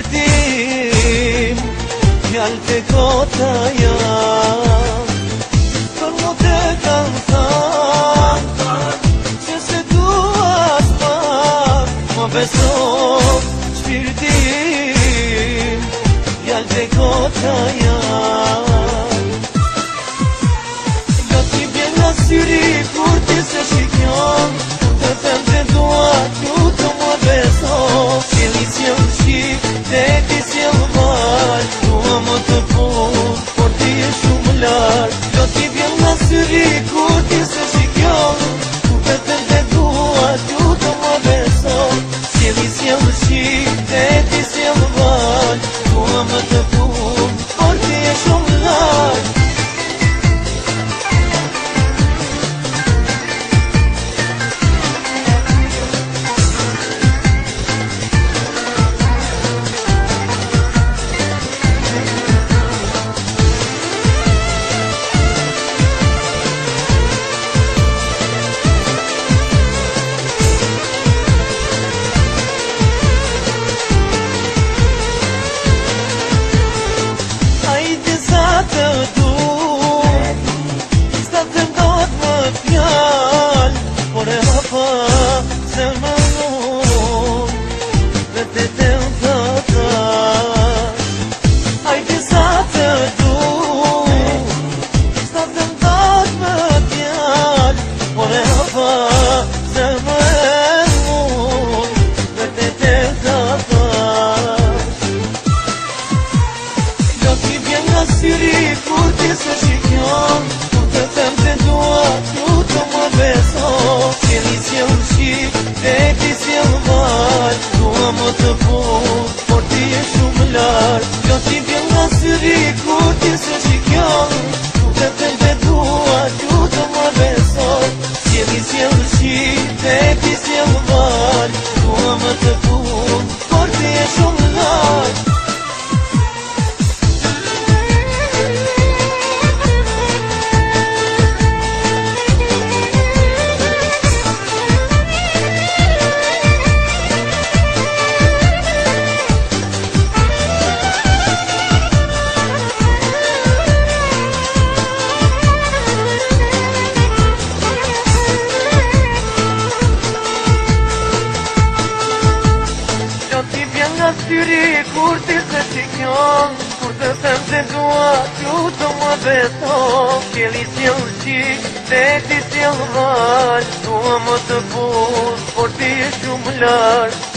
shpirtim, fjallë të kota jam, për mu të kanë thanë, që se dua s'pak, më beso shpirtim, fjallë të kota jam. Do t'i bjen nga syri kur ti se shikjon, të them të dua t'ju të më beso, qëli s'jel shik, dhe ti s'jel val, dua më të pun, por ti e shumë lartë. Do t'i bjen nga syri kur ti se shikjon, të them të dua t'ju të më beso, qëli s'jel shik, dhe ti s'jel val, dua më të pun, por ti e shumë lartë. Syri kur ti se shikjon, kur të them të dua t'ju të më beso, qëli s'jel shik, dhe ti s'jel val, dua më të pun, por ti e shumë lartë. Jo t'i bjen nga syri kur ti se shikjon, kur të them të dua t'ju të më beso, qëli s'jel shik, dhe ti s'jel val, dua më të pun, por ti e shumë lartë. Syri kur ti se shikjon, kur të them të dua t'ju të më beso, qëli s'jel shik, dhe ti s'jel val, dua më të pun, por ti e shumë lartë.